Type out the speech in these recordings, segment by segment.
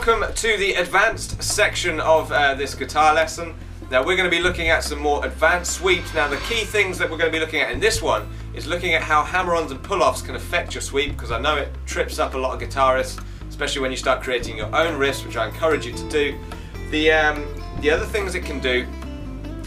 welcome to the advanced section of this guitar lesson. Now we're going to be looking at some more advanced sweeps. Now the key things that we're going to be looking at in this one is looking at how hammer-ons and pull-offs can affect your sweep, because I know it trips up a lot of guitarists, especially when you start creating your own riffs, which I encourage you to do. The other things it can do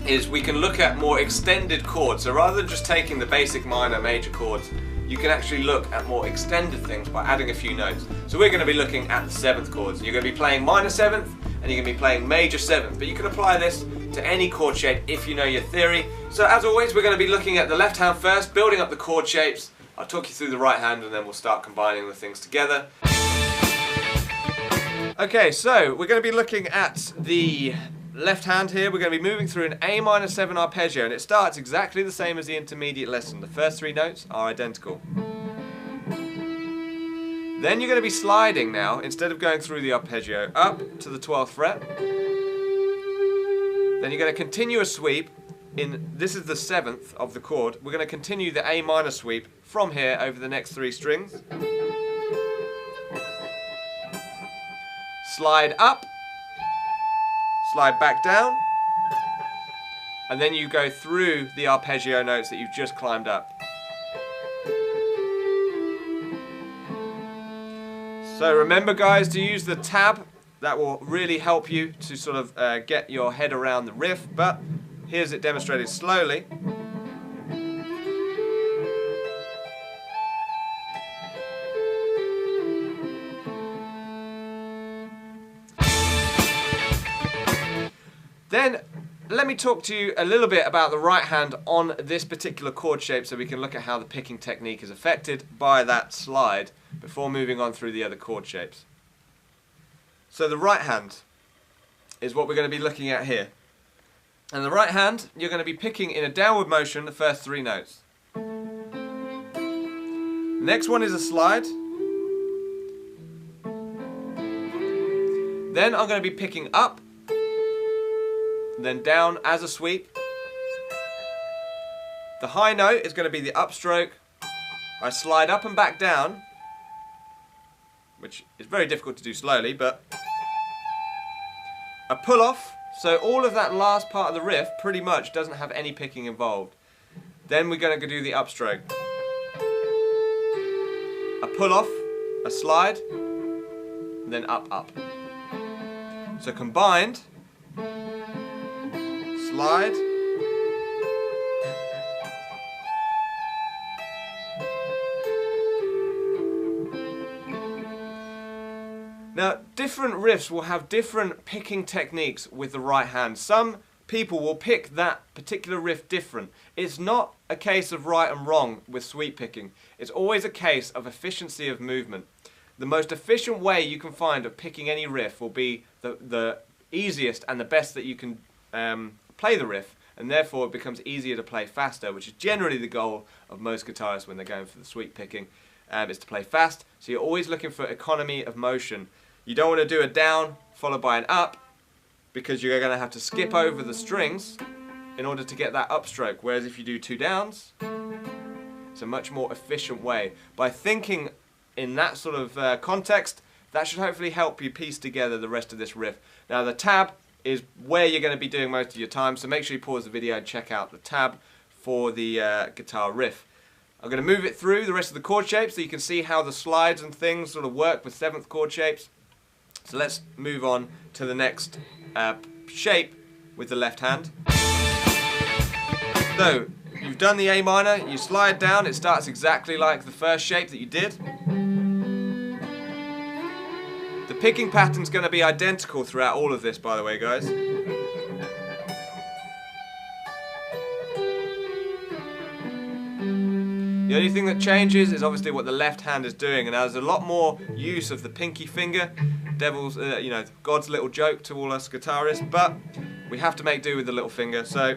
is we can look at more extended chords. So rather than just taking the basic minor, major chords, you can actually look at more extended things by adding a few notes. So we're going to be looking at the 7th chords. You're going to be playing minor 7th and you're going to be playing major 7th, but you can apply this to any chord shape if you know your theory. So as always, we're going to be looking at the left hand first, building up the chord shapes. I'll talk you through the right hand and then we'll start combining the things together. Okay, so we're going to be looking at the left hand here. We're going to be moving through an A minor 7 arpeggio, and it starts exactly the same as the intermediate lesson. The first 3 notes are identical. Then you're going to be sliding now, instead of going through the arpeggio, up to the 12th fret. Then you're going to continue a sweep this is the 7th of the chord. We're going to continue the A minor sweep from here over the next 3 strings. Slide up, slide back down, and then you go through the arpeggio notes that you've just climbed up. So remember, guys, to use the tab. That will really help you to sort of get your head around the riff, but here's it demonstrated slowly. Then let me talk to you a little bit about the right hand on this particular chord shape, so we can look at how the picking technique is affected by that slide before moving on through the other chord shapes. So the right hand is what we're going to be looking at here. And the right hand, you're going to be picking in a downward motion the first 3 notes. Next one is a slide. Then I'm going to be picking up, then down as a sweep. The high note is going to be the upstroke. I slide up and back down, which is very difficult to do slowly, but a pull off, so all of that last part of the riff pretty much doesn't have any picking involved. Then we're going to do the upstroke. A pull off, a slide, and then up, up. So combined, slide, now different riffs will have different picking techniques with the right hand. Some people will pick that particular riff different. It's not a case of right and wrong with sweep picking. It's always a case of efficiency of movement. The most efficient way you can find of picking any riff will be the easiest and the best that you can play the riff, and therefore it becomes easier to play faster, which is generally the goal of most guitarists when they're going for the sweep picking, is to play fast. So you're always looking for economy of motion. You don't want to do a down followed by an up, because you're going to have to skip over the strings in order to get that upstroke, whereas if you do 2 downs, it's a much more efficient way. By thinking in that sort of context, that should hopefully help you piece together the rest of this riff. Now the tab is where you're going to be doing most of your time, so make sure you pause the video and check out the tab for the guitar riff. I'm going to move it through the rest of the chord shapes so you can see how the slides and things sort of work with 7th chord shapes. So let's move on to the next shape with the left hand. So you've done the A minor, you slide down, it starts exactly like the first shape that you did. The picking pattern's going to be identical throughout all of this, by the way, guys. The only thing that changes is obviously what the left hand is doing, and there's a lot more use of the pinky finger. Devil's, you know, God's little joke to all us guitarists, but we have to make do with the little finger. So,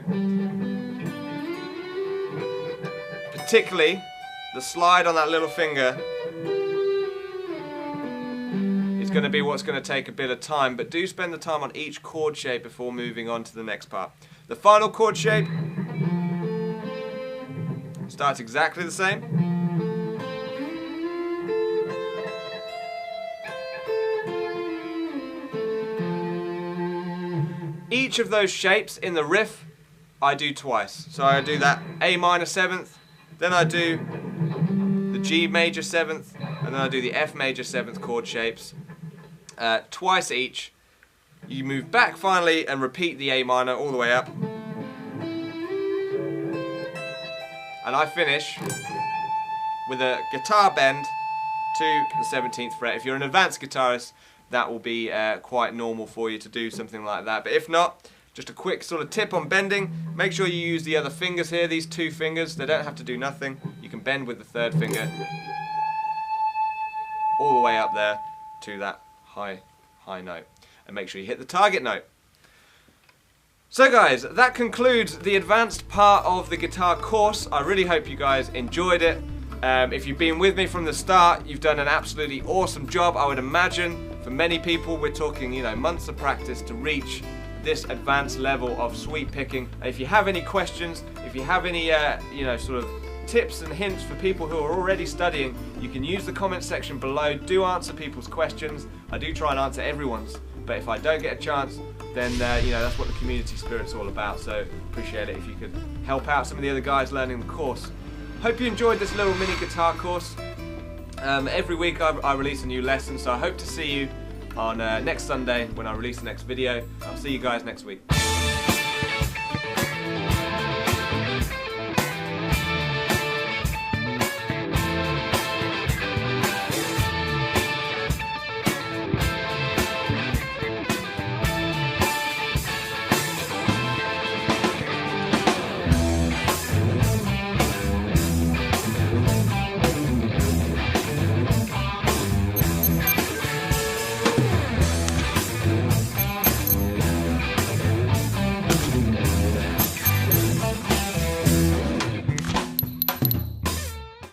particularly the slide on that little finger is going to be what's going to take a bit of time, but do spend the time on each chord shape before moving on to the next part. The final chord shape starts exactly the same. each of those shapes in the riff I do twice. So I do that A minor 7th, then I do the G major 7th, and then I do the F major 7th chord shapes twice each. You move back finally and repeat the A minor all the way up. And I finish with a guitar bend to the 17th fret. If you're an advanced guitarist, that will be quite normal for you to do something like that. But if not, just a quick sort of tip on bending. Make sure you use the other fingers here, these 2 fingers. They don't have to do nothing. You can bend with the 3rd finger all the way up there to that high note. And make sure you hit the target note. So guys, that concludes the advanced part of the guitar course. I really hope you guys enjoyed it. If you've been with me from the start, you've done an absolutely awesome job. I would imagine for many people we're talking, you know, months of practice to reach this advanced level of sweep picking. If you have any questions, if you have any you know, sort of tips and hints for people who are already studying, you can use the comment section below. Do answer people's questions. I do try and answer everyone's, but if I don't get a chance, then you know, that's what the community spirit's all about. So appreciate it if you could help out some of the other guys learning the course. Hope you enjoyed this little mini guitar course. Every week I release a new lesson, so I hope to see you on next Sunday when I release the next video. I'll see you guys next week.